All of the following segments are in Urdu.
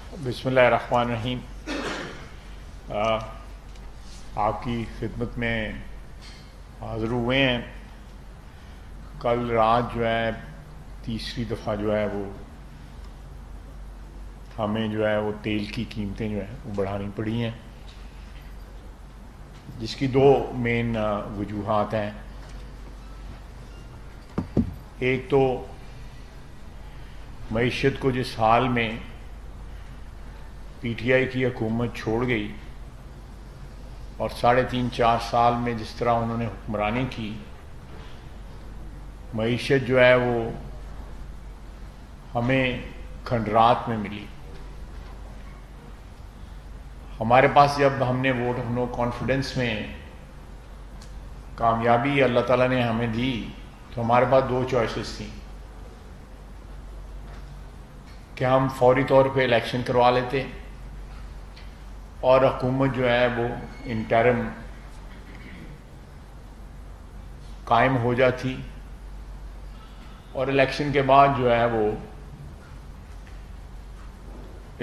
بسم اللہ الرحمن الرحیم. آپ کی خدمت میں حاضر ہوئے ہیں. کل رات جو ہے تیسری دفعہ جو ہے وہ ہمیں جو ہے وہ تیل کی قیمتیں جو ہیں وہ بڑھانی پڑی ہیں، جس کی دو مین وجوہات ہیں. ایک تو معیشت کو جس حال میں پی ٹی آئی کی حکومت چھوڑ گئی اور 3.5-4 سال میں جس طرح انہوں نے حکمرانی کی، معیشت جو ہے وہ ہمیں کھنڈرات میں ملی. ہمارے پاس جب ہم نے ووٹ آف نو کانفیڈنس میں کامیابی اللہ تعالیٰ نے ہمیں دی تو ہمارے پاس دو چوائسز تھیں کہ ہم فوری طور پہ الیکشن کروا لیتے اور حکومت جو ہے وہ انٹرم قائم ہو جاتی، اور الیکشن کے بعد جو ہے وہ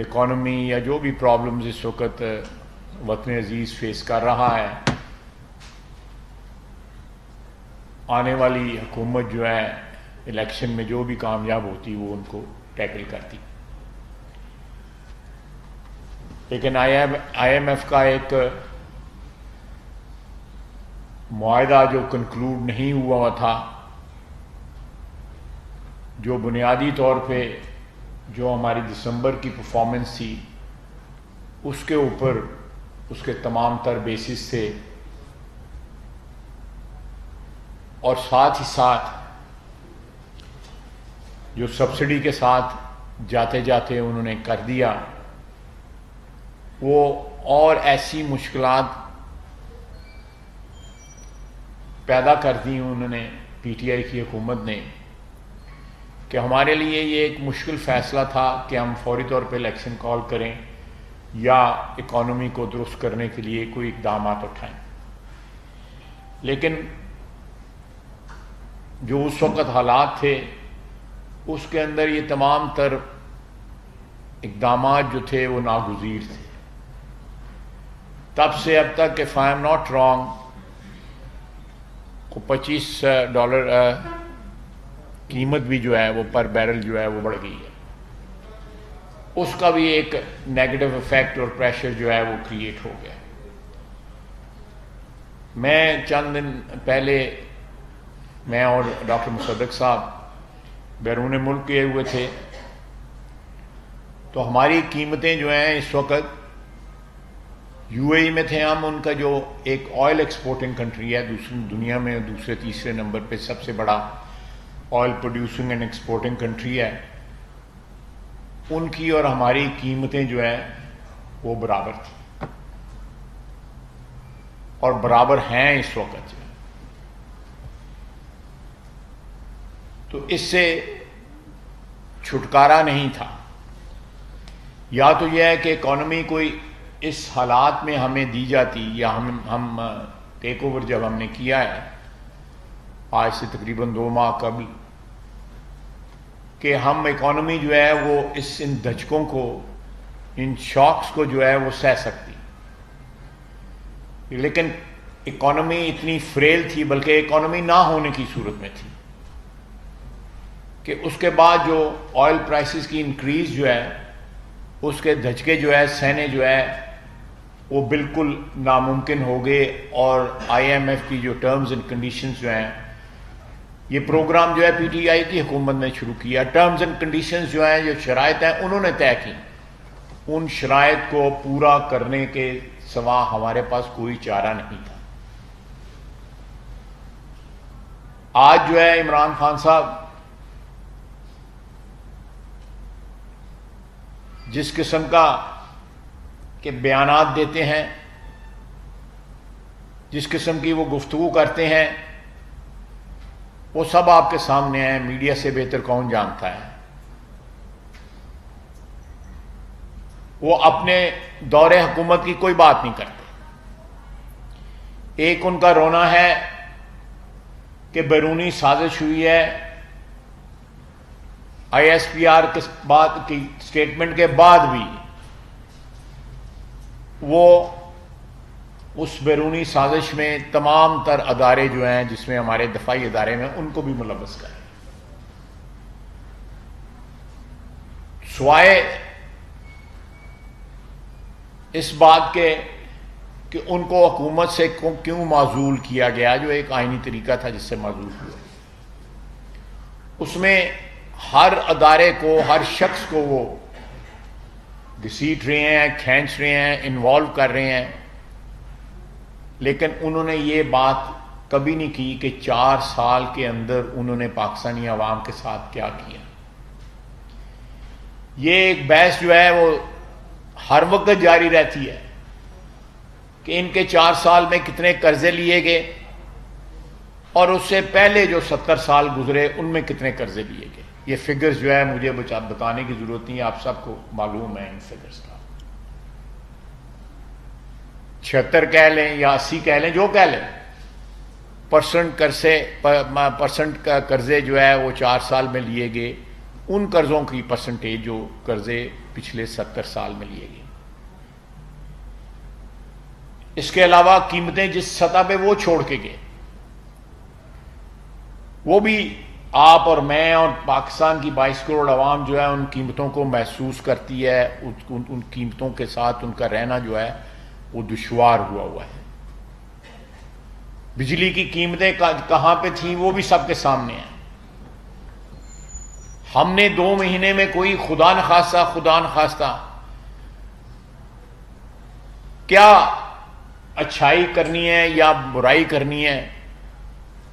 اکانومی یا جو بھی پرابلمز اس وقت وطن عزیز فیس کر رہا ہے، آنے والی حکومت جو ہے الیکشن میں جو بھی کامیاب ہوتی وہ ان کو ٹیکل کرتی. لیکن آئی ایم ایف کا ایک معاہدہ جو کنکلوڈ نہیں ہوا تھا، جو بنیادی طور پہ جو ہماری دسمبر کی پرفارمنس تھی اس کے اوپر اس کے تمام تر بیسس تھے، اور ساتھ ہی ساتھ جو سبسڈی کے ساتھ جاتے جاتے انہوں نے کر دیا، وہ اور ایسی مشکلات پیدا کر دی انہوں نے پی ٹی آئی کی حکومت نے کہ ہمارے لیے یہ ایک مشکل فیصلہ تھا کہ ہم فوری طور پہ الیکشن کال کریں یا اکانومی کو درست کرنے کے لیے کوئی اقدامات اٹھائیں. لیکن جو اس وقت حالات تھے اس کے اندر یہ تمام تر اقدامات جو تھے وہ ناگزیر تھے. تب سے اب تک if I am not wrong کو $25 قیمت بھی جو ہے وہ پر بیرل جو ہے وہ بڑھ گئی ہے. اس کا بھی ایک نیگیٹو افیکٹ اور پریشر جو ہے وہ کریٹ ہو گیا. میں چند دن پہلے میں اور ڈاکٹر مصدق صاحب بیرون ملک گئے ہوئے تھے، تو ہماری قیمتیں جو ہیں اس وقت یو اے ای میں تھے ہم. ان کا جو ایک آئل ایکسپورٹنگ کنٹری ہے دوسری دنیا میں دوسرے تیسرے نمبر پہ سب سے بڑا oil producing and exporting country ہے، ان کی اور ہماری قیمتیں جو ہیں وہ برابر تھیں اور برابر ہیں اس وقت. تو اس سے چھٹکارا نہیں تھا. یا تو یہ ہے کہ اکانومی کوئی اس حالات میں ہمیں دی جاتی، یا ہم ٹیک اوور جب ہم نے کیا ہے آج سے تقریباً 2 ماہ قبل، کہ ہم اکانومی جو ہے وہ ان دھچکوں کو، ان شاکس کو جو ہے وہ سہ سکتی. لیکن اکانومی اتنی فریل تھی، بلکہ اکانومی نہ ہونے کی صورت میں تھی کہ اس کے بعد جو آئل پرائسز کی انکریز جو ہے اس کے دھچکے جو ہے سہنے جو ہے وہ بالکل ناممکن ہو گئے. اور آئی ایم ایف کی جو ٹرمز اینڈ کنڈیشنز جو ہیں، یہ پروگرام جو ہے پی ٹی آئی کی حکومت نے شروع کیا. ٹرمز اینڈ کنڈیشنز جو ہیں، جو شرائط ہیں انہوں نے طے کی. ان شرائط کو پورا کرنے کے سوا ہمارے پاس کوئی چارہ نہیں تھا. آج جو ہے عمران خان صاحب جس قسم کا کہ بیانات دیتے ہیں، جس قسم کی وہ گفتگو کرتے ہیں، وہ سب آپ کے سامنے ہیں. میڈیا سے بہتر کون جانتا ہے. وہ اپنے دور حکومت کی کوئی بات نہیں کرتے. ایک ان کا رونا ہے کہ بیرونی سازش ہوئی ہے، آئی ایس پی آر کے بعد کی سٹیٹمنٹ کے بعد بھی وہ اس بیرونی سازش میں تمام تر ادارے جو ہیں جس میں ہمارے دفاعی ادارے میں ان کو بھی ملوث کریں، سوائے اس بات کے کہ ان کو حکومت سے کیوں معزول کیا گیا، جو ایک آئینی طریقہ تھا جس سے معزول ہوا، اس میں ہر ادارے کو، ہر شخص کو وہ گھسیٹ رہے ہیں، کھینچ رہے ہیں، انوالو کر رہے ہیں، لیکن انہوں نے یہ بات کبھی نہیں کی کہ 4 سال کے اندر انہوں نے پاکستانی عوام کے ساتھ کیا کیا۔ یہ ایک بحث جو ہے وہ ہر وقت جاری رہتی ہے کہ ان کے 4 سال میں کتنے قرضے لیے گئے، اور اس سے پہلے جو 70 سال گزرے ان میں کتنے قرضے لیے گئے۔ یہ فگرز جو ہے مجھے بتانے کی ضرورت نہیں ہے، آپ سب کو معلوم ہے ان فگرز کا۔ 76 کہہ لیں یا 80 کہہ لیں، جو کہہ لیں، پرسنٹ کا قرضے جو ہے وہ 4 سال میں لیے گئے، ان قرضوں کی پرسنٹیج جو قرضے پچھلے 70 سال میں لیے گئے۔ اس کے علاوہ قیمتیں جس سطح پہ وہ چھوڑ کے گئے، وہ بھی آپ اور میں اور پاکستان کی 22 کروڑ عوام جو ہے ان قیمتوں کو محسوس کرتی ہے، ان قیمتوں کے ساتھ ان کا رہنا جو ہے وہ دشوار ہوا ہے۔ بجلی کی قیمتیں کہاں پہ تھیں وہ بھی سب کے سامنے ہیں۔ ہم نے 2 مہینے میں کوئی خدا نخواستہ کیا اچھائی کرنی ہے یا برائی کرنی ہے،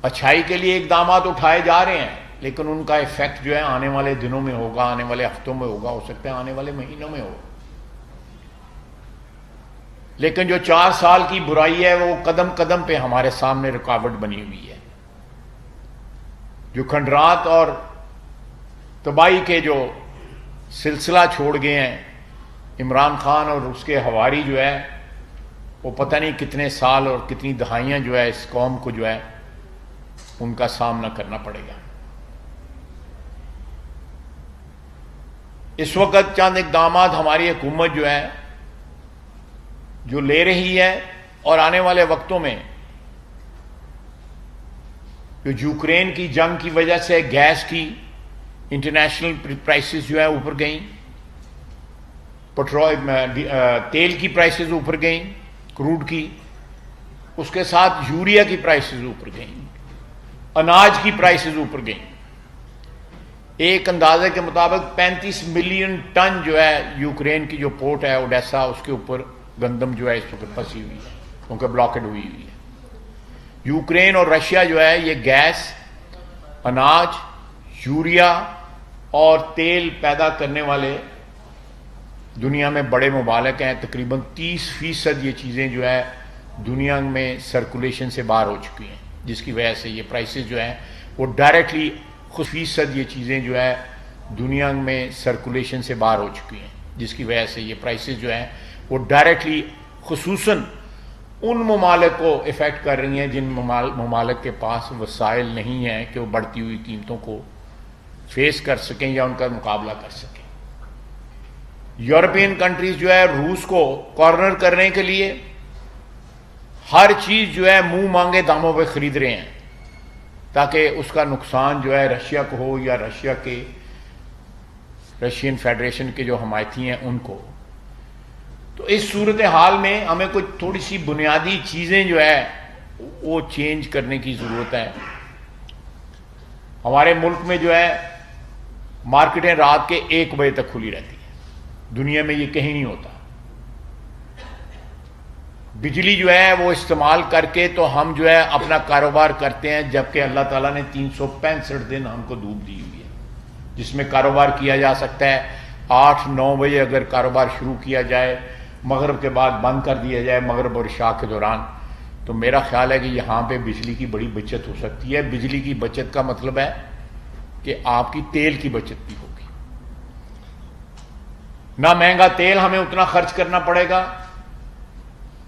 اچھائی کے لیے اقدامات اٹھائے جا رہے ہیں، لیکن ان کا ایفیکٹ جو ہے آنے والے دنوں میں ہوگا، آنے والے ہفتوں میں ہوگا، ہو سکتا ہے آنے والے مہینوں میں ہو۔ لیکن جو 4 سال کی برائی ہے وہ قدم قدم پہ ہمارے سامنے رکاوٹ بنی ہوئی ہے۔ جو کھنڈرات اور تباہی کے جو سلسلہ چھوڑ گئے ہیں عمران خان اور اس کے حواری جو ہے، وہ پتہ نہیں کتنے سال اور کتنی دہائیاں جو ہے اس قوم کو جو ہے ان کا سامنا کرنا پڑے گا۔ اس وقت چند اقدامات ہماری حکومت جو ہے جو لے رہی ہے، اور آنے والے وقتوں میں جو یوکرین کی جنگ کی وجہ سے گیس کی انٹرنیشنل پرائسز جو ہے اوپر گئیں، تیل کی پرائسز اوپر گئیں، کروڈ کی، اس کے ساتھ یوریا کی پرائسز اوپر گئیں، اناج کی پرائسز اوپر گئیں۔ ایک اندازے کے مطابق 35 ملین ٹن جو ہے یوکرین کی جو پورٹ ہے اوڈیسا، اس کے اوپر گندم جو ہے اس وقت پھنسی ہوئی ہے، کیونکہ بلاکڈ ہوئی ہے۔ یوکرین اور رشیا جو ہے یہ گیس، اناج، یوریا اور تیل پیدا کرنے والے دنیا میں بڑے ممالک ہیں۔ تقریباً 30% یہ چیزیں جو ہے دنیا میں سرکولیشن سے باہر ہو چکی ہیں، جس کی وجہ سے یہ پرائسز جو ہیں وہ ڈائریکٹلی 30% یہ چیزیں جو ہے دنیا میں سرکولیشن سے باہر ہو چکی ہیں، جس کی وجہ سے یہ پرائسز جو ہیں وہ ڈائریکٹلی خصوصاً ان ممالک کو افیکٹ کر رہی ہیں جن ممالک کے پاس وسائل نہیں ہیں کہ وہ بڑھتی ہوئی قیمتوں کو فیس کر سکیں یا ان کا مقابلہ کر سکیں۔ یورپین کنٹریز جو ہے روس کو کارنر کرنے کے لیے ہر چیز جو ہے منہ مانگے داموں پہ خرید رہے ہیں، تاکہ اس کا نقصان جو ہے رشیا کو ہو یا رشین فیڈریشن کے جو حمایتی ہیں ان کو۔ تو اس صورتحال میں ہمیں کچھ تھوڑی سی بنیادی چیزیں جو ہے وہ چینج کرنے کی ضرورت ہے۔ ہمارے ملک میں جو ہے مارکیٹیں رات کے 1 بجے تک کھلی رہتی ہیں، دنیا میں یہ کہیں نہیں ہوتا۔ بجلی جو ہے وہ استعمال کر کے تو ہم جو ہے اپنا کاروبار کرتے ہیں، جبکہ اللہ تعالیٰ نے 365 دن ہم کو دھوپ دی ہوئی ہے جس میں کاروبار کیا جا سکتا ہے۔ 8-9 بجے اگر کاروبار شروع کیا جائے، مغرب کے بعد بند کر دیا جائے، مغرب اور عشاء کے دوران، تو میرا خیال ہے کہ یہاں پہ بجلی کی بڑی بچت ہو سکتی ہے۔ بجلی کی بچت کا مطلب ہے کہ آپ کی تیل کی بچت بھی ہوگی، نہ مہنگا تیل ہمیں اتنا خرچ کرنا پڑے گا،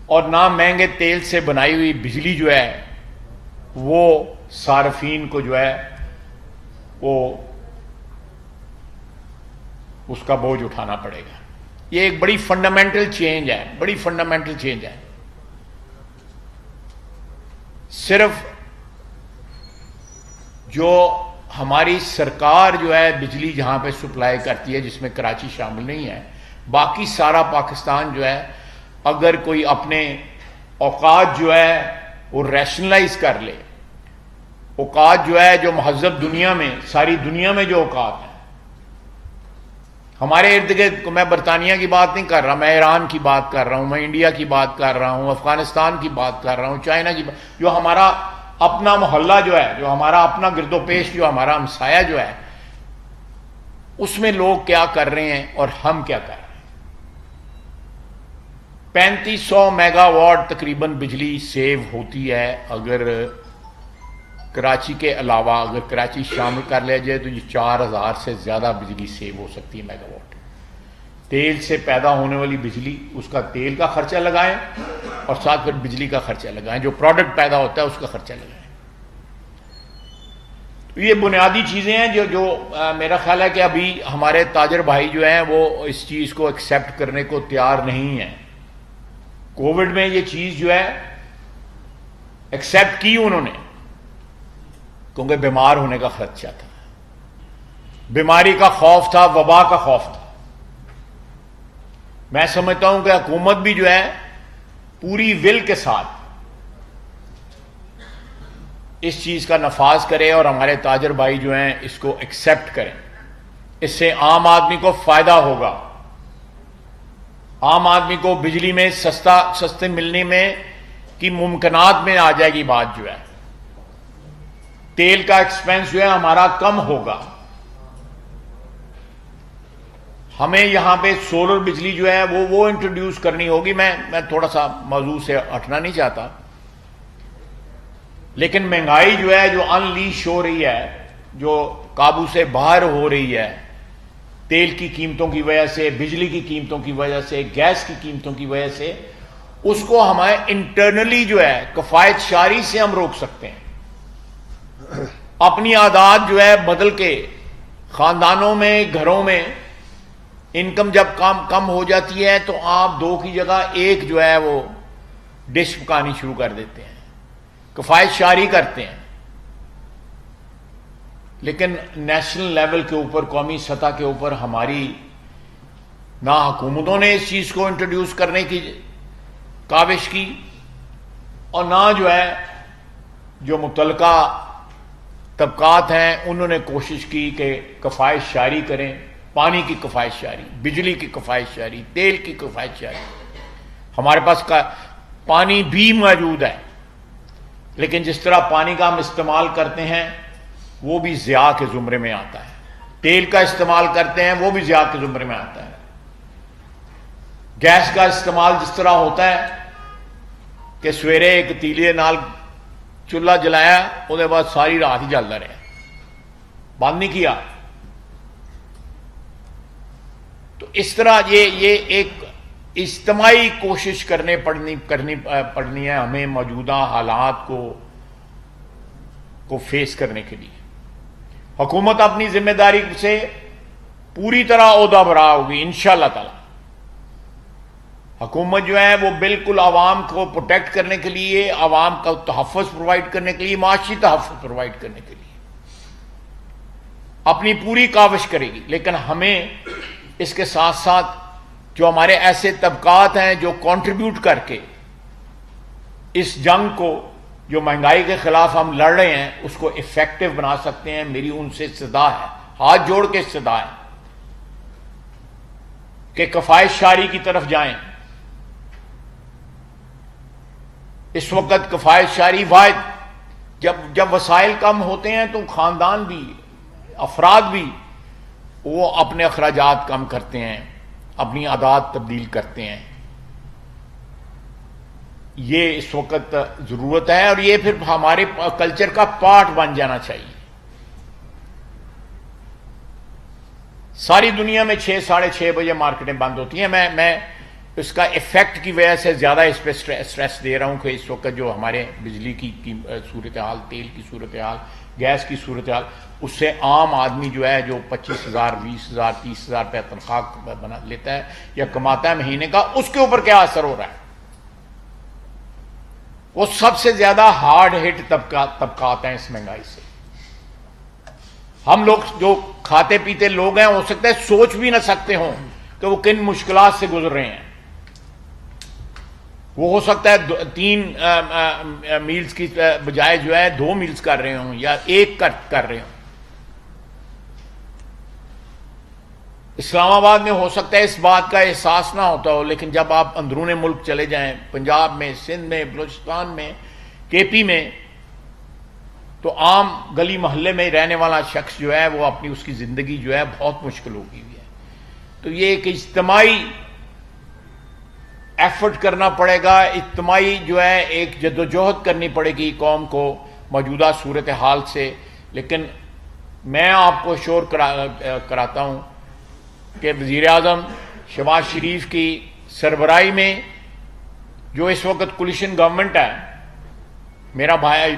اور نہ مہنگے تیل سے بنائی ہوئی بجلی جو ہے وہ صارفین کو جو ہے وہ اس کا بوجھ اٹھانا پڑے گا۔ یہ ایک بڑی فنڈامنٹل چینج ہے، بڑی فنڈامنٹل چینج ہے. صرف جو ہماری سرکار جو ہے بجلی جہاں پہ سپلائی کرتی ہے، جس میں کراچی شامل نہیں ہے، باقی سارا پاکستان جو ہے اگر کوئی اپنے اوقات جو ہے وہ ریشنلائز کر لے، اوقات جو ہے جو مہذب دنیا میں، ساری دنیا میں جو اوقات ہیں ہمارے ارد گرد، میں برطانیہ کی بات نہیں کر رہا، میں ایران کی بات کر رہا ہوں، میں انڈیا کی بات کر رہا ہوں، افغانستان کی بات کر رہا ہوں، چائنا کی بات، جو ہمارا اپنا محلہ جو ہے، جو ہمارا اپنا گرد و پیش، جو ہمارا ہمسایہ جو ہے، اس میں لوگ کیا کر رہے ہیں اور ہم کیا کر رہے ہیں. 3500 میگا واٹ تقریباً بجلی سیو ہوتی ہے اگر کراچی کے علاوہ اگر کراچی شامل کر لیا جائے تو یہ 4000 سے زیادہ بجلی سیو ہو سکتی ہے میگا واٹ. تیل سے پیدا ہونے والی بجلی، اس کا تیل کا خرچہ لگائیں اور ساتھ پھر بجلی کا خرچہ لگائیں، جو پروڈکٹ پیدا ہوتا ہے اس کا خرچہ لگائیں. یہ بنیادی چیزیں ہیں جو میرا خیال ہے کہ ابھی ہمارے تاجر بھائی جو ہیں وہ اس چیز کو ایکسیپٹ کرنے کو تیار نہیں ہیں. کووڈ میں یہ چیز جو ہے ایکسیپٹ کی انہوں نے، کیونکہ بیمار ہونے کا خدشہ تھا، بیماری کا خوف تھا، وبا کا خوف تھا. میں سمجھتا ہوں کہ حکومت بھی جو ہے پوری ول کے ساتھ اس چیز کا نفاذ کرے اور ہمارے تاجر بھائی جو ہیں اس کو ایکسیپٹ کریں. اس سے عام آدمی کو فائدہ ہوگا، عام آدمی کو بجلی میں سستے ملنے میں کی ممکنات میں آ جائے گی بات جو ہے. تیل کا ایکسپینس جو ہے ہمارا کم ہوگا. ہمیں یہاں پہ سولر بجلی جو ہے وہ انٹروڈیوس کرنی ہوگی. میں تھوڑا سا موضوع سے ہٹنا نہیں چاہتا، لیکن مہنگائی جو ہے جو انلیش ہو رہی ہے، جو قابو سے باہر ہو رہی ہے، تیل کی قیمتوں کی وجہ سے، بجلی کی قیمتوں کی وجہ سے، گیس کی قیمتوں کی وجہ سے، اس کو ہمیں انٹرنلی جو ہے کفایت شاری سے ہم روک سکتے ہیں. اپنی عادات جو ہے بدل کے، خاندانوں میں، گھروں میں انکم جب کم ہو جاتی ہے تو آپ 2 کی جگہ 1 جو ہے وہ ڈش پکانی شروع کر دیتے ہیں، کفایت شاری کرتے ہیں. لیکن نیشنل لیول کے اوپر، قومی سطح کے اوپر ہماری نہ حکومتوں نے اس چیز کو انٹروڈیوس کرنے کی کاوش کی، اور نہ جو ہے جو متعلقہ طبقات ہیں انہوں نے کوشش کی کہ کفایت شاری کریں. پانی کی کفایت شاری، بجلی کی کفایت شاری، تیل کی کفایت شاری. ہمارے پاس پانی بھی موجود ہے، لیکن جس طرح پانی کا ہم استعمال کرتے ہیں وہ بھی ضیاء کے زمرے میں آتا ہے. تیل کا استعمال کرتے ہیں وہ بھی ضیاء کے زمرے میں آتا ہے. گیس کا استعمال جس طرح ہوتا ہے کہ سویرے ایک تیلیے نال چولہا جلایا، اس کے بعد ساری رات ہی جلتا رہا، بند نہیں کیا. تو اس طرح یہ ایک اجتماعی کوشش کرنی پڑنی ہے ہمیں موجودہ حالات کو فیس کرنے کے لیے. حکومت اپنی ذمہ داری سے پوری طرح عہدہ برا ہوگی انشاءاللہ تعالی. حکومت جو ہے وہ بالکل عوام کو پروٹیکٹ کرنے کے لیے، عوام کا تحفظ پرووائڈ کرنے کے لیے، معاشی تحفظ پرووائڈ کرنے کے لیے اپنی پوری کاوش کرے گی. لیکن ہمیں اس کے ساتھ ساتھ جو ہمارے ایسے طبقات ہیں جو کنٹریبیوٹ کر کے اس جنگ کو، جو مہنگائی کے خلاف ہم لڑ رہے ہیں، اس کو افیکٹو بنا سکتے ہیں. میری ان سے صدا ہے، ہاتھ جوڑ کے صدا ہے کہ کفایت شاری کی طرف جائیں. اس وقت کفایت شاری واحد جب وسائل کم ہوتے ہیں تو خاندان بھی، افراد بھی وہ اپنے اخراجات کم کرتے ہیں، اپنی عادات تبدیل کرتے ہیں. یہ اس وقت ضرورت ہے اور یہ پھر ہمارے کلچر کا پارٹ بن جانا چاہیے. ساری دنیا میں 6 ساڑھے 6 بجے مارکیٹیں بند ہوتی ہیں. میں اس کا ایفیکٹ کی وجہ سے زیادہ اس پہ اسٹریس دے رہا ہوں کہ اس وقت جو ہمارے بجلی کی صورتحال، تیل کی صورتحال، گیس کی صورتحال، اس سے عام آدمی جو ہے جو 25,000 20,000 30,000 روپے تنخواہ بنا لیتا ہے یا کماتا ہے مہینے کا، اس کے اوپر کیا اثر ہو رہا ہے؟ وہ سب سے زیادہ ہارڈ ہٹ طبقات ہیں اس مہنگائی سے. ہم لوگ جو کھاتے پیتے لوگ ہیں ہو سکتا ہے سوچ بھی نہ سکتے ہوں کہ وہ کن مشکلات سے گزر رہے ہیں. وہ ہو سکتا ہے 3 میلز کی بجائے جو ہے 2 میلز کر رہے ہوں یا 1 کر رہے ہوں. اسلام آباد میں ہو سکتا ہے اس بات کا احساس نہ ہوتا ہو، لیکن جب آپ اندرون ملک چلے جائیں، پنجاب میں، سندھ میں، بلوچستان میں، کے پی میں، تو عام گلی محلے میں رہنے والا شخص جو ہے وہ اپنی اس کی زندگی جو ہے بہت مشکل ہو گئی ہے. تو یہ ایک اجتماعی ایفرٹ کرنا پڑے گا، اجتماعی جو ہے ایک جدوجہد کرنی پڑے گی قوم کو موجودہ صورتحال سے. لیکن میں آپ کو شور کراتا ہوں کہ وزیر اعظم شہباز شریف کی سربراہی میں جو اس وقت کولیشن گورنمنٹ ہے، میرا بھائی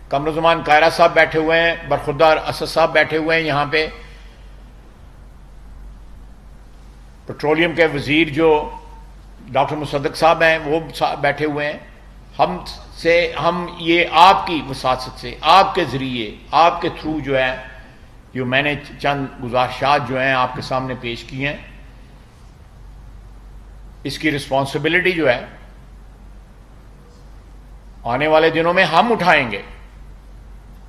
قمرالزمان قاہرہ صاحب بیٹھے ہوئے ہیں، برخوردار اسد صاحب بیٹھے ہوئے ہیں یہاں پہ، پیٹرولیم کے وزیر جو ڈاکٹر مصدق صاحب ہیں وہ بیٹھے ہوئے ہیں. ہم یہ آپ کی وساطت سے، آپ کے ذریعے، آپ کے تھرو جو ہے، جو میں نے چند گزارشات جو ہیں آپ کے سامنے پیش کی ہیں، اس کی رسپانسبلٹی جو ہے آنے والے دنوں میں ہم اٹھائیں گے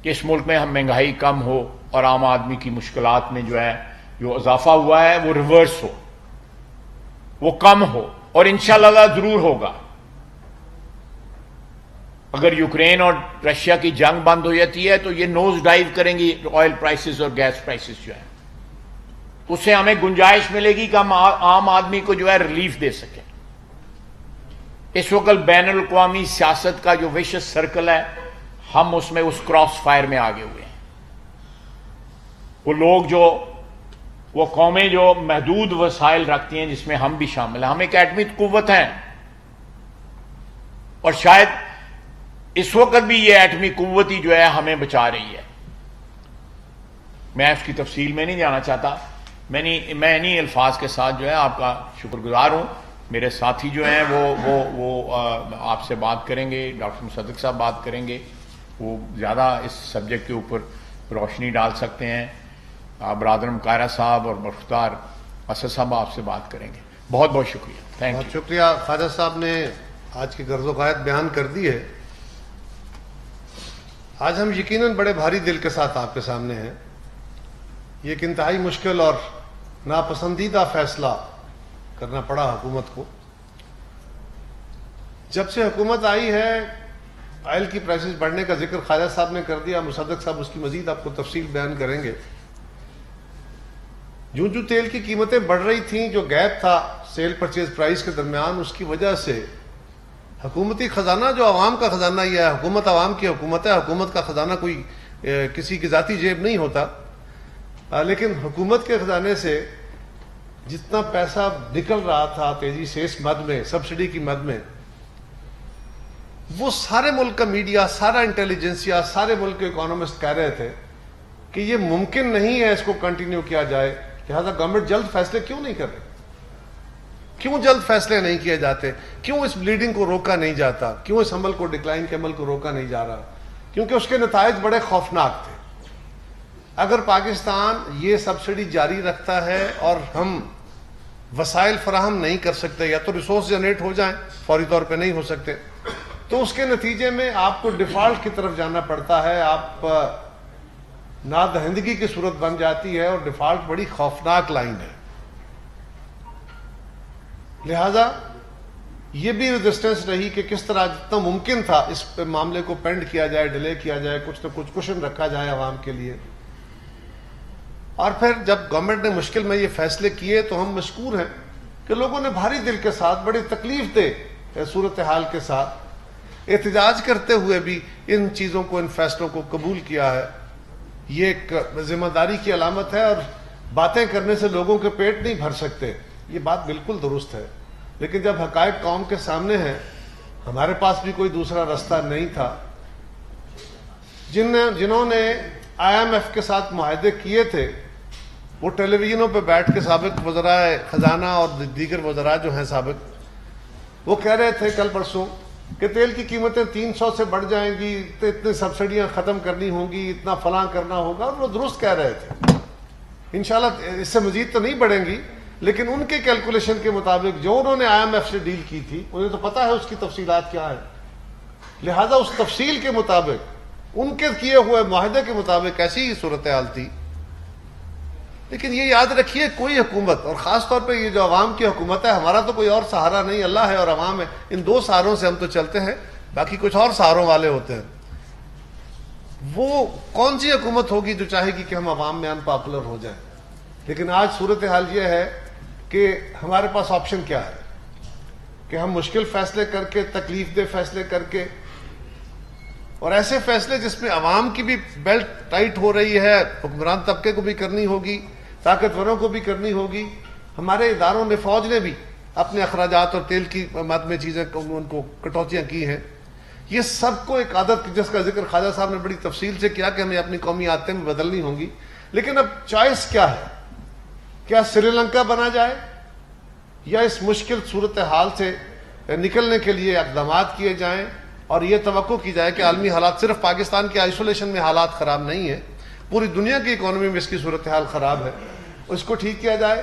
کہ اس ملک میں ہم مہنگائی کم ہو اور عام آدمی کی مشکلات میں جو ہے جو اضافہ ہوا ہے وہ ریورس ہو، وہ کم ہو، اور انشاءاللہ ضرور ہوگا. اگر یوکرین اور رشیا کی جنگ بند ہو جاتی ہے تو یہ نوز ڈائیو کریں گی آئل پرائسز اور گیس پرائسز جو ہے، اس سے ہمیں گنجائش ملے گی کہ ہم عام آدمی کو جو ہے ریلیف دے سکیں. اس وقت بین الاقوامی سیاست کا جو ویشس سرکل ہے، ہم اس میں اس کراس فائر میں آگے ہوئے ہیں. وہ لوگ جو وہ قومیں جو محدود وسائل رکھتی ہیں جس میں ہم بھی شامل ہیں، ہم ایک ایٹمی قوت ہیں، اور شاید اس وقت بھی یہ ایٹمی قوت ہی جو ہے ہمیں بچا رہی ہے. میں اس کی تفصیل میں نہیں جانا چاہتا. میں انہی الفاظ کے ساتھ جو ہے آپ کا شکر گزار ہوں. میرے ساتھی جو ہیں وہ آپ سے بات کریں گے، ڈاکٹر مصدق صاحب بات کریں گے، وہ زیادہ اس سبجیکٹ کے اوپر روشنی ڈال سکتے ہیں. برادرم قاہرہ صاحب اور برخوردار اسد صاحب آپ سے بات کریں گے. بہت بہت شکریہ. Thank you. بہت شکریہ. خواجہ صاحب نے آج کی غرض و غایت بیان کر دی ہے. آج ہم یقیناً بڑے بھاری دل کے ساتھ آپ کے سامنے ہیں. یہ ایک انتہائی مشکل اور ناپسندیدہ فیصلہ کرنا پڑا حکومت کو. جب سے حکومت آئی ہے آئل کی پرائسز بڑھنے کا ذکر خواجہ صاحب نے کر دیا، مصدق صاحب اس کی مزید آپ کو تفصیل بیان کریں گے. جو تیل کی قیمتیں بڑھ رہی تھیں، جو گیپ تھا سیل پرچیز پرائس کے درمیان، اس کی وجہ سے حکومتی خزانہ جو عوام کا خزانہ ہی ہے، حکومت عوام کی حکومت ہے، حکومت کا خزانہ کوئی کسی کی ذاتی جیب نہیں ہوتا، لیکن حکومت کے خزانے سے جتنا پیسہ نکل رہا تھا تیزی سے اس مد میں، سبسڈی کی مد میں، وہ سارے ملک کا میڈیا، سارا انٹیلیجنسیا، سارے ملک کے اکانومسٹ کہہ رہے تھے کہ یہ ممکن نہیں ہے اس کو کنٹینیو کیا جائے. لہٰذا گورنمنٹ جلد فیصلے کیوں نہیں کر رہے؟ کیوں جلد فیصلے نہیں کیے جاتے؟ کیوں اس بلیڈنگ کو روکا نہیں جاتا؟ کیوں اس عمل کو، ڈکلائن کے عمل کو روکا نہیں جا رہا؟ کیونکہ اس کے نتائج بڑے خوفناک تھے. اگر پاکستان یہ سبسڈی جاری رکھتا ہے اور ہم وسائل فراہم نہیں کر سکتے، یا تو ریسورس جنریٹ ہو جائیں، فوری طور پہ نہیں ہو سکتے، تو اس کے نتیجے میں آپ کو ڈیفالٹ کی طرف جانا پڑتا ہے. آپ نادہندگی کی صورت بن جاتی ہے، اور ڈیفالٹ بڑی خوفناک لائن ہے. لہذا یہ بھی ریزسٹنس رہی کہ کس طرح جتنا ممکن تھا اس پہ معاملے کو پینڈ کیا جائے، ڈیلے کیا جائے، کچھ نہ کچھ کشن رکھا جائے عوام کے لیے. اور پھر جب گورنمنٹ نے مشکل میں یہ فیصلے کیے تو ہم مشکور ہیں کہ لوگوں نے بھاری دل کے ساتھ، بڑی تکلیف دہ صورتحال کے ساتھ احتجاج کرتے ہوئے بھی ان چیزوں کو، ان فیصلوں کو قبول کیا ہے. یہ ایک ذمہ داری کی علامت ہے، اور باتیں کرنے سے لوگوں کے پیٹ نہیں بھر سکتے، یہ بات بالکل درست ہے. لیکن جب حقائق قوم کے سامنے ہیں، ہمارے پاس بھی کوئی دوسرا راستہ نہیں تھا. جنہوں نے IMF کے ساتھ معاہدے کیے تھے وہ ٹیلی ویژنوں پہ بیٹھ کے سابق وزرائے خزانہ اور دیگر وزراء جو ہیں سابق، وہ کہہ رہے تھے کل پرسوں کہ تیل کی قیمتیں 300 سے بڑھ جائیں گی، اتنے سبسڈیاں ختم کرنی ہوں گی، اتنا فلاں کرنا ہوگا، اور وہ درست کہہ رہے تھے. انشاءاللہ اس سے مزید تو نہیں بڑھیں گی، لیکن ان کے کیلکولیشن کے مطابق جو انہوں نے IMF سے ڈیل کی تھی انہیں تو پتا ہے اس کی تفصیلات کیا ہے، لہذا اس تفصیل کے مطابق ان کے کیے ہوئے معاہدے کے مطابق ایسی ہی صورتحال تھی. لیکن یہ یاد رکھیے کوئی حکومت، اور خاص طور پہ یہ جو عوام کی حکومت ہے، ہمارا تو کوئی اور سہارا نہیں، اللہ ہے اور عوام ہے، ان دو سہاروں سے ہم تو چلتے ہیں، باقی کچھ اور سہاروں والے ہوتے ہیں. وہ کون سی حکومت ہوگی جو چاہے گی کہ ہم عوام میں ان پاپولر ہو جائیں؟ لیکن آج صورتحال یہ ہے کہ ہمارے پاس آپشن کیا ہے کہ ہم مشکل فیصلے کر کے، تکلیف دہ فیصلے کر کے، اور ایسے فیصلے جس میں عوام کی بھی بیلٹ ٹائٹ ہو رہی ہے، حکمران طبقے کو بھی کرنی ہوگی، طاقتوروں کو بھی کرنی ہوگی، ہمارے اداروں نے، فوج نے بھی اپنے اخراجات اور تیل کی مد میں چیزیں ان کو کٹوتیاں کی ہیں. یہ سب کو ایک عادت جس کا ذکر خواجہ صاحب نے بڑی تفصیل سے کیا کہ ہمیں اپنی قومی عادتیں میں بدلنی ہوں گی. لیکن اب چوائس کیا ہے؟ کیا سری لنکا بنا جائے یا اس مشکل صورتحال سے نکلنے کے لیے اقدامات کیے جائیں اور یہ توقع کی جائے کہ عالمی حالات، صرف پاکستان کے آئسولیشن میں حالات خراب نہیں ہیں، پوری دنیا کی اکانومی میں اس کی صورتحال خراب ہے، اس کو ٹھیک کیا جائے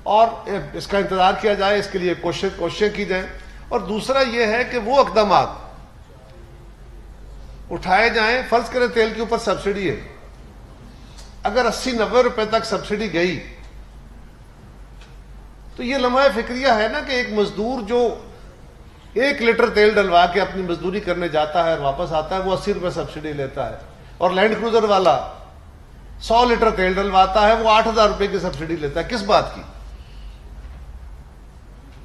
اور اس کا انتظار کیا جائے، اس کے لیے کوششیں کی جائیں. اور دوسرا یہ ہے کہ وہ اقدامات اٹھائے جائیں. فرض کریں تیل کے اوپر سبسڈی ہے، اگر 80-90 روپے تک سبسڈی گئی تو یہ لمحہ فکریہ ہے نا کہ ایک مزدور جو 1 لیٹر تیل ڈلوا کے اپنی مزدوری کرنے جاتا ہے اور واپس آتا ہے، وہ 80 روپے سبسڈی لیتا ہے، اور لینڈ کروزر والا 100 لیٹر تیل ڈلواتا ہے، وہ 8,000 روپے کی سبسڈی لیتا ہے. کس بات کی؟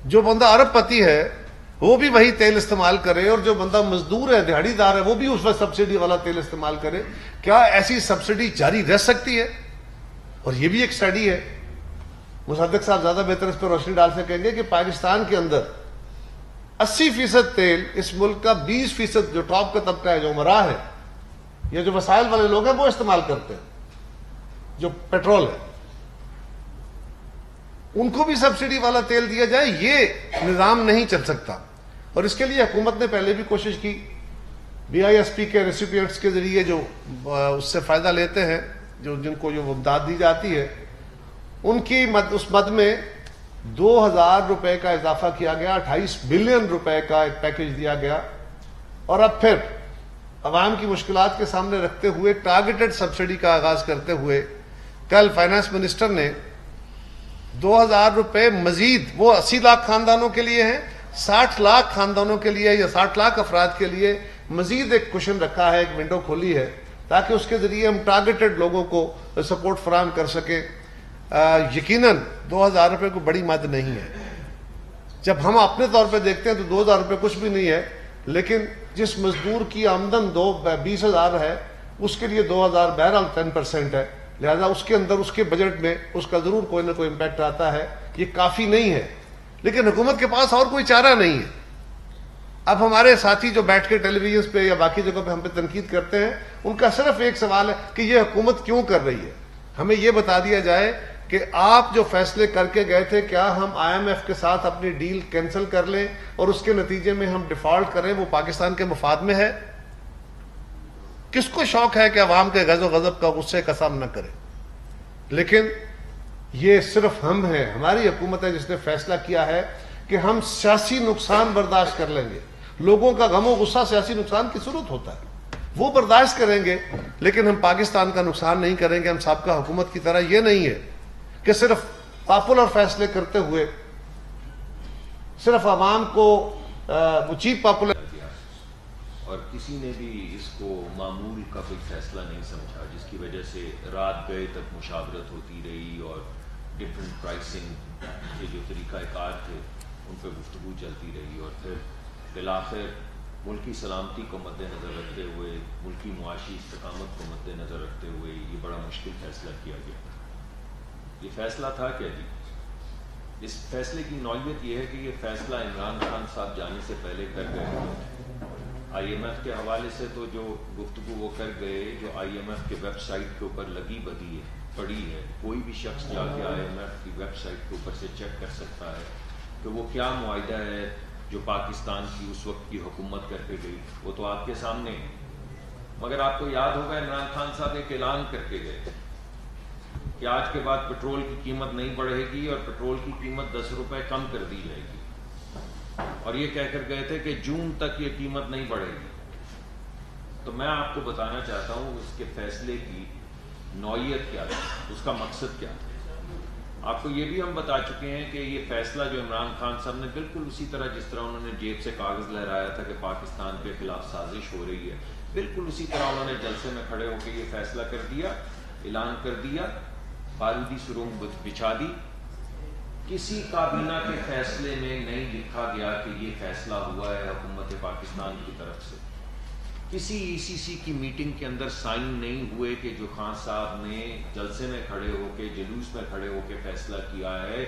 جو بندہ ارب پتی ہے وہ بھی وہی تیل استعمال کرے، اور جو بندہ مزدور ہے، دیہڑی دار ہے، وہ بھی اس وقت سبسڈی والا تیل استعمال کرے. کیا ایسی سبسڈی جاری رہ سکتی ہے؟ اور یہ بھی ایک اسٹڈی ہے، مصدق صاحب زیادہ بہتر اس پہ روشنی ڈال سکیں گے، کہ پاکستان کے اندر 80% تیل اس ملک کا 20% جو ٹاپ کا طبقہ ہے، جو امراء ہے یا جو وسائل والے لوگ ہیں، وہ استعمال کرتے ہیں. جو پیٹرول ہے ان کو بھی سبسڈی والا تیل دیا جائے، یہ نظام نہیں چل سکتا. اور اس کے لیے حکومت نے پہلے بھی کوشش کی، BISP کے ریسیپینٹس کے ذریعے جو اس سے فائدہ لیتے ہیں، جن کو جو امداد دی جاتی ہے، ان کی اس مد میں 2,000 روپے کا اضافہ کیا گیا، 28 بلین روپے کا ایک پیکج دیا گیا. اور اب پھر عوام کی مشکلات کے سامنے رکھتے ہوئے ٹارگیٹڈ سبسڈی کا آغاز کرتے ہوئے کل فائنانس منسٹر نے 2,000 روپے مزید، وہ 80 لاکھ خاندانوں کے لیے ہیں، 60 لاکھ خاندانوں کے لیے یا 60 لاکھ افراد کے لیے مزید ایک کوشن رکھا ہے، ایک ونڈو کھولی ہے، تاکہ اس کے ذریعے ہم ٹارگیٹڈ لوگوں کو سپورٹ فراہم کر سکیں. یقیناً 2,000 روپے کو بڑی مد نہیں ہے. جب ہم اپنے طور پہ دیکھتے ہیں تو 2,000 روپے کچھ بھی نہیں ہے، لیکن جس مزدور کی آمدن 20,000 ہے، اس کے لیے 2,000 بہرحال 10% ہے، لہذا اس کے اندر، اس کے بجٹ میں اس کا ضرور کوئی نہ کوئی امپیکٹ آتا ہے. یہ کافی نہیں ہے، لیکن حکومت کے پاس اور کوئی چارہ نہیں ہے. اب ہمارے ساتھی جو بیٹھ کے ٹیلی ویژن پہ یا باقی جگہ پہ ہم پہ تنقید کرتے ہیں، ان کا صرف ایک سوال ہے کہ یہ حکومت کیوں کر رہی ہے. ہمیں یہ بتا دیا جائے کہ آپ جو فیصلے کر کے گئے تھے، کیا ہم IMF کے ساتھ اپنی ڈیل کینسل کر لیں اور اس کے نتیجے میں ہم ڈیفالٹ کریں، وہ پاکستان کے مفاد میں ہے؟ کس کو شوق ہے کہ عوام کے غضب و غضب کا غصے کا سامنا کرے؟ لیکن یہ صرف ہم ہیں، ہماری حکومت ہے جس نے فیصلہ کیا ہے کہ ہم سیاسی نقصان برداشت کر لیں گے. لوگوں کا غم و غصہ سیاسی نقصان کی صورت ہوتا ہے، وہ برداشت کریں گے، لیکن ہم پاکستان کا نقصان نہیں کریں گے. ہم سابقہ حکومت کی طرح یہ نہیں ہے کہ صرف پاپولر فیصلے کرتے ہوئے صرف عوام کو چیپ پاپولر، اور کسی نے بھی اس کو معمول کا کوئی فیصلہ نہیں سمجھا، جس کی وجہ سے رات گئے تک مشاورت ہوتی رہی اور ڈفرینٹ پرائسنگ کے جو طریقہ کار تھے ان پہ گفتگو چلتی رہی، اور پھر بالآخر ملکی سلامتی کو مد نظر رکھتے ہوئے، ملکی معاشی استقامت کو مد نظر رکھتے ہوئے یہ بڑا مشکل فیصلہ کیا گیا. یہ فیصلہ تھا کیا جی؟ اس فیصلے کی نوعیت یہ ہے کہ یہ فیصلہ عمران خان صاحب جانے سے پہلے کر گئے IMF کے حوالے سے تو جو گفتگو وہ کر گئے، جو IMF کے ویب سائٹ کے اوپر لگی بدی ہے پڑی ہے، کوئی بھی شخص جا کے IMF کی ویب سائٹ کے اوپر سے چیک کر سکتا ہے کہ وہ کیا معاہدہ ہے جو پاکستان کی اس وقت کی حکومت کر کے گئی، وہ تو آپ کے سامنے ہے۔ مگر آپ کو یاد ہوگا عمران خان صاحب ایک اعلان کر کے گئے کہ آج کے بعد پٹرول کی قیمت نہیں بڑھے گی اور پٹرول کی قیمت 10 روپے کم کر دی جائے گی، اور یہ کہہ کر گئے تھے کہ جون تک یہ قیمت نہیں بڑھے گی۔ تو میں آپ کو بتانا چاہتا ہوں اس کے فیصلے کی نوعیت کیا تھی، اس کا مقصد کیا تھا۔ آپ کو یہ بھی ہم بتا چکے ہیں کہ یہ فیصلہ جو عمران خان صاحب نے بالکل اسی طرح جس طرح انہوں نے جیب سے کاغذ لہرایا تھا کہ پاکستان کے خلاف سازش ہو رہی ہے، بالکل اسی طرح انہوں نے جلسے میں کھڑے ہو کے یہ فیصلہ کر دیا، اعلان کر دیا، بارودی سرنگ بچھا دی۔ کسی کابینہ کے فیصلے میں نہیں لکھا گیا کہ یہ فیصلہ ہوا ہے حکومت پاکستان کی طرف سے۔ کسی ECC کی میٹنگ کے اندر سائن نہیں ہوئے کہ جو خان صاحب نے جلسے میں کھڑے ہو کے، جلوس میں کھڑے ہو کے فیصلہ کیا ہے،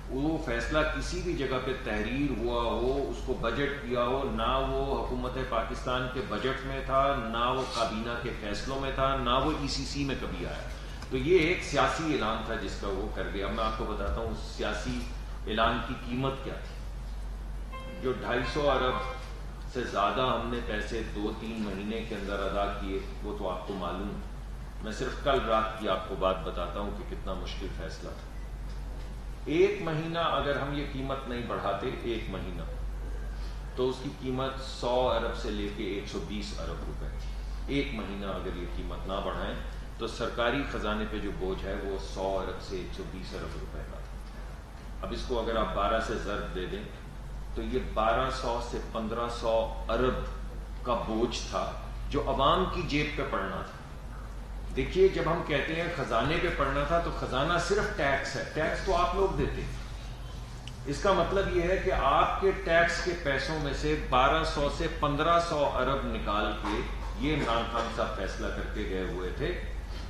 وہ فیصلہ کسی بھی جگہ پہ تحریر ہوا ہو، اس کو بجٹ کیا ہو، نہ وہ حکومت پاکستان کے بجٹ میں تھا، نہ وہ کابینہ کے فیصلوں میں تھا، نہ وہ ECC میں کبھی آیا۔ تو یہ ایک سیاسی اعلان تھا جس کا وہ کر گیا۔ میں آپ کو بتاتا ہوں اس سیاسی اعلان کی قیمت کیا تھی۔ جو 250 ارب سے زیادہ ہم نے پیسے 2-3 مہینے کے اندر ادا کیے، وہ تو آپ کو معلوم ہے۔ میں صرف کل رات کی آپ کو بات بتاتا ہوں کہ کتنا مشکل فیصلہ تھا۔ 1 مہینہ اگر ہم یہ قیمت نہیں بڑھاتے، 1 مہینہ، تو اس کی قیمت 100 ارب سے لے کے 120 ارب روپے۔ 1 مہینہ اگر یہ قیمت نہ بڑھائیں تو سرکاری خزانے پہ جو بوجھ ہے وہ 100 ارب سے 120 ارب روپے کا تھا۔ اب اس کو اگر آپ 12 سے ضرب دے دیں تو یہ 1200 سے 1500 ارب کا بوجھ تھا جو عوام کی جیب پہ پڑنا تھا۔ دیکھیے، جب ہم کہتے ہیں خزانے پہ پڑنا تھا تو خزانہ صرف ٹیکس ہے، ٹیکس تو آپ لوگ دیتے ہیں۔ اس کا مطلب یہ ہے کہ آپ کے ٹیکس کے پیسوں میں سے 1200 سے 1500 ارب نکال کے یہ عمران خان صاحب فیصلہ کر کے گئے ہوئے تھے،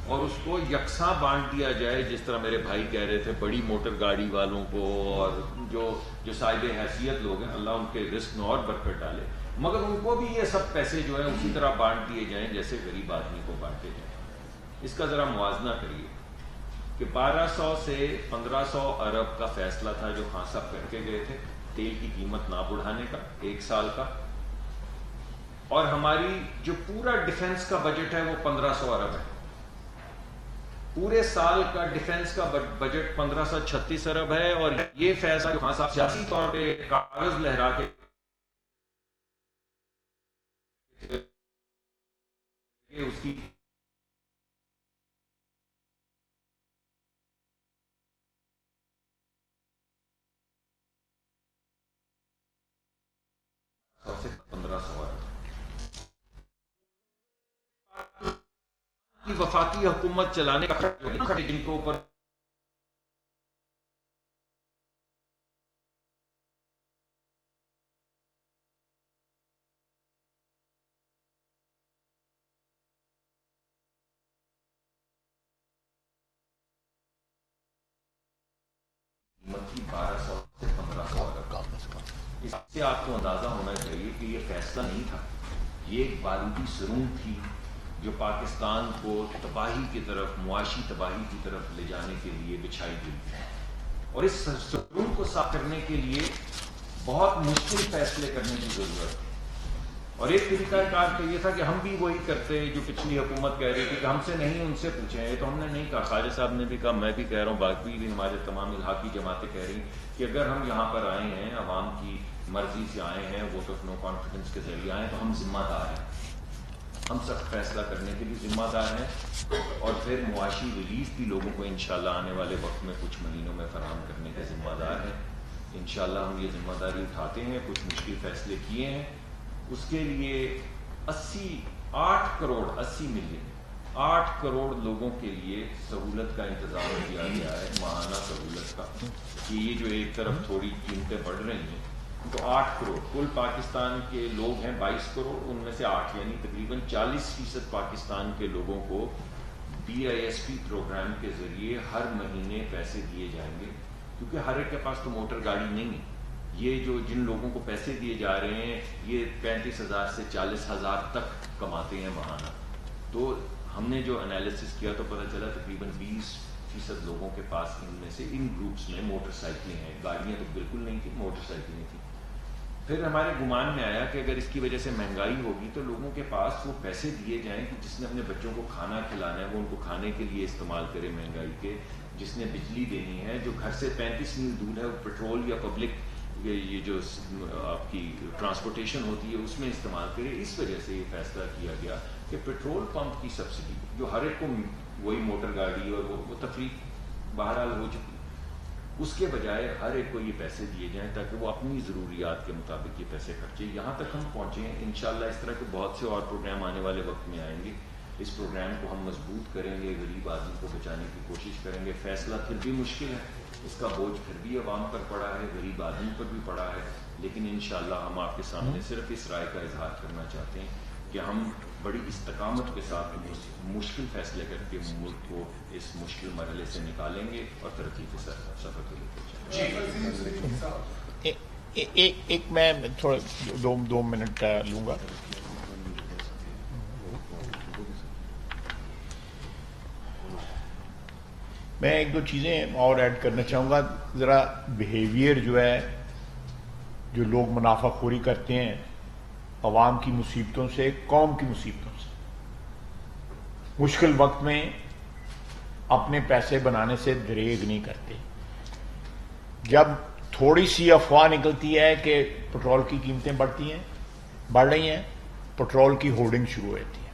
اور اس کو یکساں بانٹ دیا جائے، جس طرح میرے بھائی کہہ رہے تھے بڑی موٹر گاڑی والوں کو اور جو صاحب حیثیت لوگ ہیں، اللہ ان کے رزق میں اور برکت ڈالے، مگر ان کو بھی یہ سب پیسے جو ہیں اسی طرح بانٹ دیے جائیں جیسے غریب آدمی کو بانٹے جائیں۔ اس کا ذرا موازنہ کریے کہ 1200 سے 1500 ارب کا فیصلہ تھا جو خان صاحب کر کے گئے تھے تیل کی قیمت نہ بڑھانے کا 1 سال کا، اور ہماری جو پورا ڈیفنس کا بجٹ ہے وہ 1500 ارب ہے۔ پورے سال کا ڈیفنس کا بجٹ 1536 ارب ہے، اور یہ فیصلہ جو خان صاحب سیاسی طور پہ کاغذ لہرا کے اس کی سے 1500 ارب کی وفاقی حکومت چلانے کا جن کو اوپر قیمت کی 1200 سے 1500 ارب۔ اس سے آپ کو اندازہ ہونا چاہیے کہ یہ فیصلہ نہیں تھا، یہ ایک بارودی سرنگ تھی جو پاکستان کو تباہی کی طرف، معاشی تباہی کی طرف لے جانے کے لیے بچھائی گئی تھی، اور اس سرنگ کو صاف کرنے کے لیے بہت مشکل فیصلے کرنے کی ضرورت ہے۔ اور ایک طریقہ کار تو یہ تھا کہ ہم بھی وہی کرتے جو پچھلی حکومت کہہ رہی تھی کہ ہم سے نہیں ان سے پوچھیں، یہ تو ہم نے نہیں کہا، خواجہ صاحب نے بھی کہا، میں بھی کہہ رہا ہوں، باقی بھی ہمارے تمام الحاقی جماعتیں کہہ رہی کہ اگر ہم یہاں پر آئے ہیں، عوام کی مرضی سے آئے ہیں، ووٹ آف نو کانفیڈنس کے ذریعے آئے ہیں، تو ہم ذمہ دار ہیں، ہم سخت فیصلہ کرنے کے بھی ذمہ دار ہیں، اور پھر معاشی ریلیف بھی لوگوں کو انشاءاللہ آنے والے وقت میں کچھ مہینوں میں فراہم کرنے کے ذمہ دار ہیں۔ انشاءاللہ ہم یہ ذمہ داری اٹھاتے ہیں، کچھ مشکل فیصلے کیے ہیں، اس کے لیے 8 کروڑ 80 ملین 8 کروڑ لوگوں کے لیے سہولت کا انتظام کیا گیا ہے، ماہانہ سہولت کا، کہ یہ جو ایک طرف تھوڑی قیمتیں بڑھ رہی ہیں تو 8 کروڑ کل پاکستان کے لوگ ہیں 22 کروڑ، ان میں سے 8 یعنی تقریباً 40% پاکستان کے لوگوں کو BISP پروگرام کے ذریعے ہر مہینے پیسے دیے جائیں گے، کیونکہ ہر ایک کے پاس تو موٹر گاڑی نہیں ہے، یہ جو جن لوگوں کو پیسے دیے جا رہے ہیں یہ 35,000 سے 40,000 تک کماتے ہیں ماہانہ. تو ہم نے جو انالیسس کیا تو پتہ چلا تقریباً 20% لوگوں کے پاس ان میں سے ان گروپس میں موٹر سائیکلیں ہیں. گاڑیاں تو بالکل نہیں تھیں, موٹر سائیکلیں تھیں. پھر ہمارے گمان میں آیا کہ اگر اس کی وجہ سے مہنگائی ہوگی تو لوگوں کے پاس وہ پیسے دیے جائیں کہ جس نے اپنے بچوں کو کھانا کھلانا ہے وہ ان کو کھانے کے لیے استعمال کرے مہنگائی کے, جس نے بجلی دینی ہے, جو گھر سے 35 میل دور ہے وہ پیٹرول یا پبلک یہ جو آپ کی ٹرانسپورٹیشن ہوتی ہے اس میں استعمال کرے. اس وجہ سے یہ فیصلہ کیا گیا کہ پیٹرول پمپ کی سبسڈی جو ہر ایک کو وہی موٹر گاڑی اور وہ تفریح بہرحال ہو چکی, اس کے بجائے ہر ایک کو یہ پیسے دیے جائیں تاکہ وہ اپنی ضروریات کے مطابق یہ پیسے خرچے. یہاں تک ہم پہنچے ہیں. انشاءاللہ اس طرح کے بہت سے اور پروگرام آنے والے وقت میں آئیں گے. اس پروگرام کو ہم مضبوط کریں گے, غریب آدمی کو بچانے کی کوشش کریں گے. فیصلہ پھر بھی مشکل ہے, اس کا بوجھ پھر بھی عوام پر پڑا ہے, غریب آدمی پر بھی پڑا ہے, لیکن انشاءاللہ ہم آپ کے سامنے صرف اس رائے کا اظہار کرنا چاہتے ہیں کہ ہم بڑی استقامت کے ساتھ مشکل فیصلے کر کے ملک کو اس مشکل مرحلے سے نکالیں گے اور ترقی کے سفر کو لے کر چلیں گے. ایک میں تھوڑا 2 منٹ لوں گا. میں 1-2 چیزیں اور ایڈ کرنا چاہوں گا. ذرا بیہیویئر جو ہے, جو لوگ منافع خوری کرتے ہیں عوام کی مصیبتوں سے, قوم کی مصیبتوں سے, مشکل وقت میں اپنے پیسے بنانے سے دریغ نہیں کرتے. جب تھوڑی سی افواہ نکلتی ہے کہ پٹرول کی قیمتیں بڑھ رہی ہیں, پٹرول کی ہورڈنگ شروع ہوتی ہے.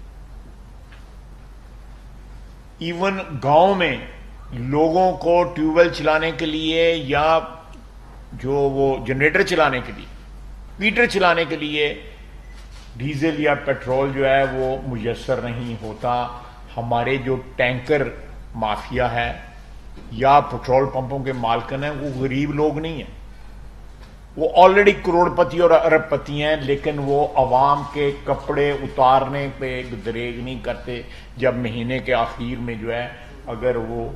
ایون گاؤں میں لوگوں کو ٹیوب ویل چلانے کے لیے یا جو وہ جنریٹر چلانے کے لیے, ہیٹر چلانے کے لیے ڈیزل یا پیٹرول جو ہے وہ میسر نہیں ہوتا. ہمارے جو ٹینکر مافیا ہے یا پیٹرول پمپوں کے مالکن ہیں وہ غریب لوگ نہیں ہیں, وہ آلریڈی کروڑ پتی اور ارب پتی ہیں, لیکن وہ عوام کے کپڑے اتارنے پہ دریغ نہیں کرتے. جب مہینے کے آخر میں جو ہے اگر وہ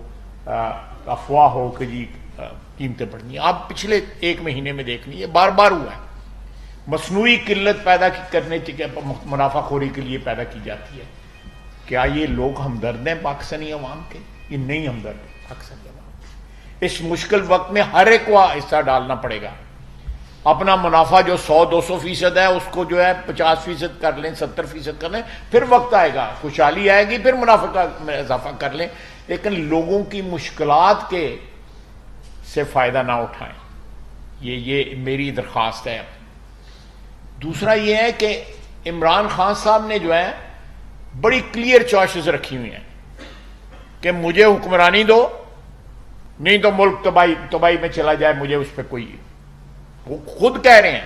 افواہ ہو کہ جی قیمتیں بڑھنی ہیں. آپ پچھلے 1 مہینے میں دیکھ لیجیے, بار بار ہوا ہے. مصنوعی قلت پیدا کرنے منافع خوری کے لیے پیدا کی جاتی ہے. کیا یہ لوگ ہمدرد ہیں پاکستانی عوام کے؟ یہ نہیں ہمدرد پاکستانی عوام کے. اس مشکل وقت میں ہر ایک کو حصہ ڈالنا پڑے گا. اپنا منافع جو 100-200% ہے اس کو جو ہے 50% کر لیں, 70% کر لیں, پھر وقت آئے گا, خوشحالی آئے گی, پھر منافع کا اضافہ کر لیں, لیکن لوگوں کی مشکلات کے سے فائدہ نہ اٹھائیں. یہ میری درخواست ہے. دوسرا یہ ہے کہ عمران خان صاحب نے جو ہے بڑی کلیئر چوائسز رکھی ہوئی ہیں کہ مجھے حکمرانی دو, نہیں تو ملک تباہی میں چلا جائے. مجھے اس پہ کوئی, وہ خود کہہ رہے ہیں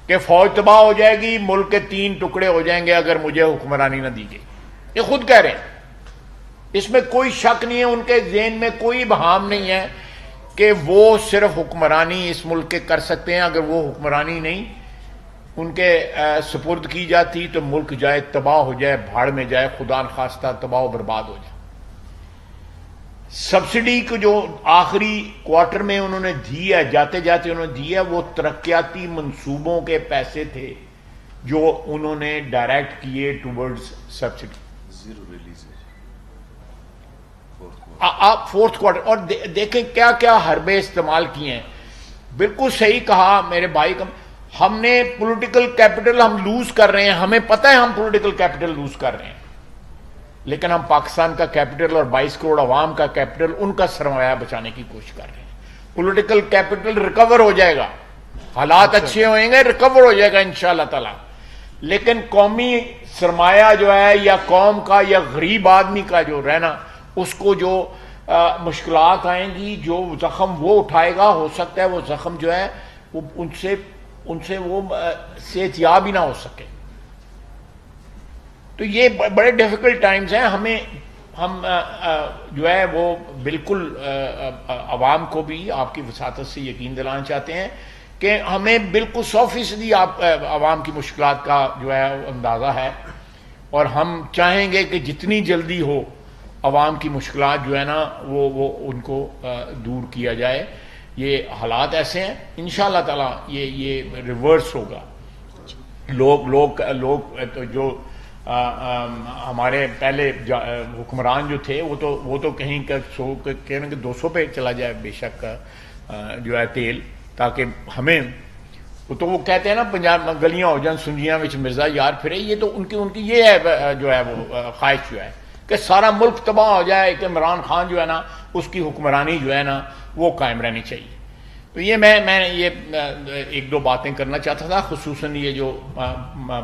کہ فوج تباہ ہو جائے گی, ملک کے 3 ٹکڑے ہو جائیں گے اگر مجھے حکمرانی نہ دی گئی. یہ خود کہہ رہے ہیں, اس میں کوئی شک نہیں ہے, ان کے ذہن میں کوئی ابہام نہیں ہے کہ وہ صرف حکمرانی اس ملک کے کر سکتے ہیں. اگر وہ حکمرانی نہیں ان کے سپرد کی جاتی تو ملک جائے تباہ ہو جائے, بھاڑ میں جائے, خدا نخواستہ تباہ و برباد ہو جائے. سبسڈی کو جو آخری کوارٹر میں انہوں نے دی ہے, جاتے جاتے انہوں نے دی ہے, وہ ترقیاتی منصوبوں کے پیسے تھے جو انہوں نے ڈائریکٹ کیے ٹورڈز سبسڈی. زیرو ریلیز آپ 4th کوارٹر اور دیکھیں کیا کیا حربے استعمال کیے ہیں. بالکل صحیح کہا میرے بھائی کا, ہم نے پولیٹیکل کیپٹل ہم لوز کر رہے ہیں, ہمیں پتہ ہے ہم پولیٹیکل کیپٹل لوز کر رہے ہیں, لیکن ہم پاکستان کا کیپٹل اور 22 کروڑ عوام کا کیپٹل, ان کا سرمایہ بچانے کی کوشش کر رہے ہیں. پولیٹیکل کیپٹل ریکور ہو جائے گا, حالات اچھے ہوئیں گے, ریکور ہو جائے گا انشاءاللہ تعالی, لیکن قومی سرمایہ جو ہے یا قوم کا یا غریب آدمی کا جو رہنا, اس کو جو مشکلات آئیں گی, جو زخم وہ اٹھائے گا, ہو سکتا ہے وہ زخم جو ہے وہ ان سے وہ صحت یاب ہی نہ ہو سکے. تو یہ بڑے ڈیفیکلٹ ٹائمز ہیں. ہم جو ہے وہ بالکل عوام کو بھی آپ کی وساطت سے یقین دلانا چاہتے ہیں کہ ہمیں بالکل 100% آپ عوام کی مشکلات کا جو ہے اندازہ ہے, اور ہم چاہیں گے کہ جتنی جلدی ہو عوام کی مشکلات جو ہے نا وہ ان کو دور کیا جائے. یہ حالات ایسے ہیں انشاءاللہ تعالیٰ یہ ریورس ہوگا. لوگ جو ہمارے پہلے حکمران جو تھے وہ تو کہیں کہنے کہ 200 پہ چلا جائے بے شک جو ہے تیل, تاکہ ہمیں وہ کہتے ہیں نا پنجاب گلیاں ہو جائیں سنجیاں وچ مرزا یار پھرے, یہ تو ان کی یہ ہے جو ہے وہ خواہش جو ہے کہ سارا ملک تباہ ہو جائے, کہ عمران خان جو ہے نا اس کی حکمرانی جو ہے نا وہ قائم رہنی چاہیے. تو یہ میں یہ ایک دو باتیں کرنا چاہتا تھا, خصوصاً یہ جو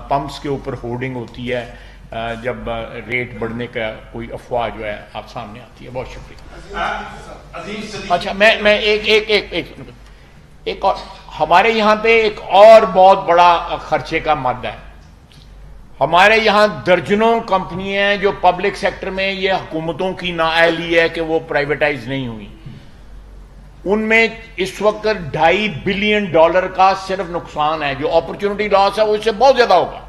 پمپس کے اوپر ہورڈنگ ہوتی ہے جب ریٹ بڑھنے کا کوئی افواہ جو ہے آپ سامنے آتی ہے. بہت شکریہ. اچھا میں ایک اور ہمارے یہاں پہ ایک اور بہت بڑا خرچے کا مد ہے. ہمارے یہاں درجنوں کمپنیاں ہیں جو پبلک سیکٹر میں یہ حکومتوں کی نااہلی ہے کہ وہ پرائیویٹائز نہیں ہوئی. ان میں اس وقت $2.5 بلین کا صرف نقصان ہے. جو اپرچونٹی لاس ہے وہ اس سے بہت زیادہ ہوگا,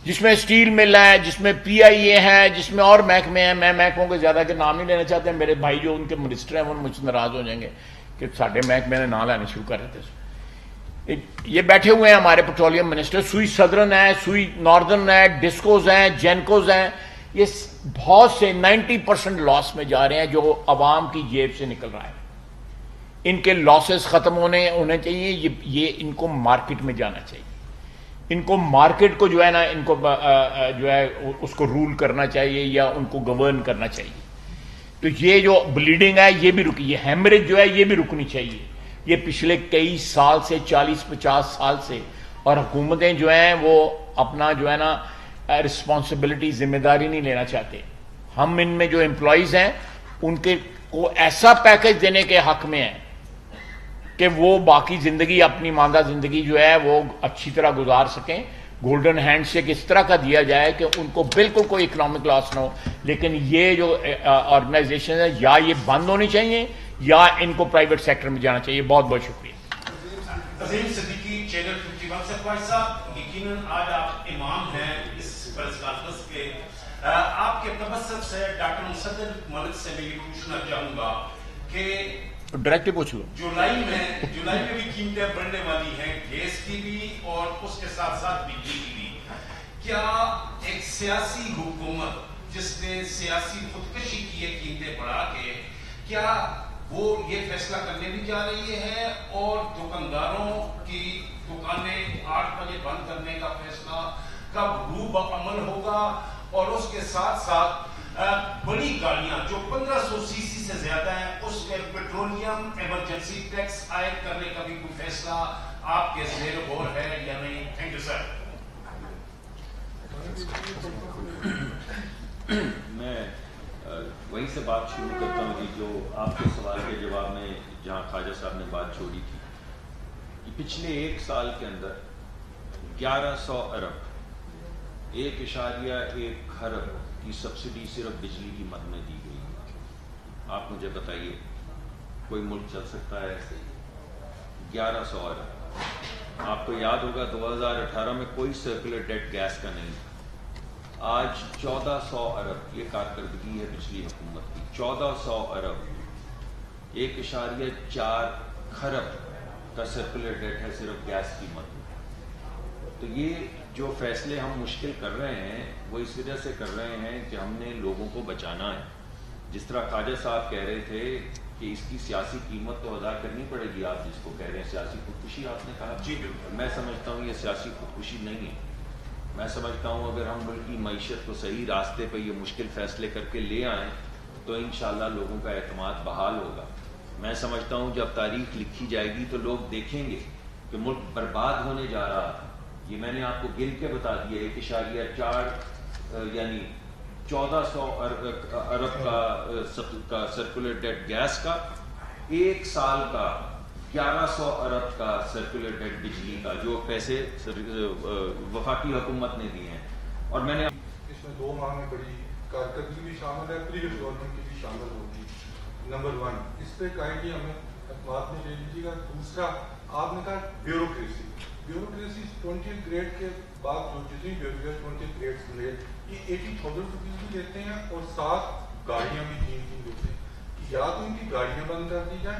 جس میں اسٹیل مل ہے, جس میں PIA ہے, جس میں اور محکمے ہیں. میں محکموں کے زیادہ کے نام نہیں لینا چاہتے, میرے بھائی جو ان کے منسٹر ہیں وہ مجھ سے ناراض ہو جائیں گے کہ ساڈے محکمے نے نام لینا شروع کر رہے تھے. یہ بیٹھے ہوئے ہیں ہمارے پیٹرولیم منسٹر, سوئی سدرن ہے, سوئی ناردرن ہے, ڈسکوز ہیں, جینکوز ہیں. یہ بہت سے 90% لاس میں جا رہے ہیں جو عوام کی جیب سے نکل رہا ہے. ان کے لاسز ختم ہونے چاہیے. یہ ان کو مارکیٹ میں جانا چاہیے. ان کو مارکیٹ کو جو ہے نا ان کو جو ہے اس کو رول کرنا چاہیے یا ان کو گورن کرنا چاہیے. تو یہ جو بلیڈنگ ہے یہ بھی رکی, یہ ہیمریج جو ہے یہ بھی رکنی چاہیے. یہ پچھلے کئی سال سے 40-50 سال سے, اور حکومتیں جو ہیں وہ اپنا جو ہے نا رسپانسبلٹی ذمہ داری نہیں لینا چاہتے. ہم ان میں جو امپلائیز ہیں ان کے کو ایسا پیکج دینے کے حق میں ہیں کہ وہ باقی زندگی اپنی ماندہ زندگی جو ہے وہ اچھی طرح گزار سکیں. گولڈن ہینڈ شیک اس طرح کا دیا جائے کہ ان کو بالکل کوئی اکنامک لاس نہ ہو. لیکن یہ جو آرگنائزیشن ہے یا یہ بند ہونی چاہیے یا ان کو پرائیویٹ سیکٹر میں جانا چاہیے. بہت بہت شکریہ. عظیم صدیقی, چینل 51 سے فواز صاحب, یقیناً آج آپ امام ہیں اس پریس کانفرنس کے. آپ کے تبسم سے ڈاکٹر مصدر ملک سے میں یہ پوچھنا چاہوں گا کہ ڈائریکٹ پوچھ لو. جولائی میں بھی قیمتیں بڑھنے والی ہیں, گیس کی بھی اور اس کے ساتھ ساتھ بجلی کی بھی. کیا ایک سیاسی حکومت جس نے سیاسی خودکشی کی ہے قیمتیں بڑھا کے, کیا وہ یہ فیصلہ کرنے بھی جا رہی ہے اور دکانداروں کی دکانیں 8 بجے بند کرنے کا فیصلہ کب روح عمل ہوگا؟ اور اس کے ساتھ ساتھ بڑی گاڑیاں جو 1500 cc سے زیادہ ہیں اس کے پیٹرولیم ایمرجنسی ٹیکس عائد کرنے کا بھی کوئی فیصلہ آپ کے زیر غور ہے یا نہیں؟ Thank you sir. میں وہیں سے بات شروع کرتا ہوں جو آپ کے سوال کے جواب میں جہاں خواجہ صاحب نے بات چھوڑی تھی کہ پچھلے 1 سال کے اندر 1100 ارب 1.1 خرب کی سبسڈی صرف بجلی کی مد میں دی گئی. آپ مجھے بتائیے کوئی ملک چل سکتا ہے ایسے؟ 1100 ارب. آپ کو یاد ہوگا 2018 میں کوئی سرکولر ڈیٹ گیس کا نہیں تھا. آج 1400 ارب یہ کارکردگی ہے پچھلی حکومت کی. 1400 ارب 1.4 خرب کا سرکولر ڈیٹ ہے صرف گیس کی مد میں. تو یہ جو فیصلے ہم مشکل کر رہے ہیں وہ اس وجہ سے کر رہے ہیں کہ ہم نے لوگوں کو بچانا ہے. جس طرح خواجہ صاحب کہہ رہے تھے کہ اس کی سیاسی قیمت تو ادا کرنی پڑے گی. آپ جس کو کہہ رہے ہیں سیاسی خودکشی, آپ نے کہا جی بالکل, میں سمجھتا ہوں یہ سیاسی خودکشی نہیں ہے. میں سمجھتا ہوں اگر ہم ملک کی معیشت کو صحیح راستے پہ یہ مشکل فیصلے کر کے لے آئیں تو انشاءاللہ لوگوں کا اعتماد بحال ہوگا. میں سمجھتا ہوں جب تاریخ لکھی جائے گی تو لوگ دیکھیں گے کہ ملک برباد ہونے جا رہا تھا. یہ میں نے آپ کو گن کے بتا دیا 1.4 یعنی 1400 ارب کا سرکولر ڈیٹ گیس کا, 1 سال کا 1100 ارب کا سرکولر ڈیٹ بجلی کا, جو پیسے وفاقی حکومت نے دیے ہیں. اور میں نے اس میں 2 ماہ میں بڑی کارکردگی بھی شامل ہے, پریویس گورنمنٹ کی بھی شامل ہوگی. نمبر 1 اس پہ کہیں گے ہمیں بات میں لے لیجیے گا. دوسرا آپ نے کہا بیوروکریسی 20 گریڈ کے بعد جو جتنی 20 گریڈس ملے یہ 80,000 روپیز بھی دیتے ہیں اور ساتھ گاڑیاں بھی 3 دیتے ہیں. یا تو ان کی گاڑیاں بند کر دی جائیں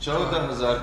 14,000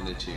NHA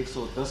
110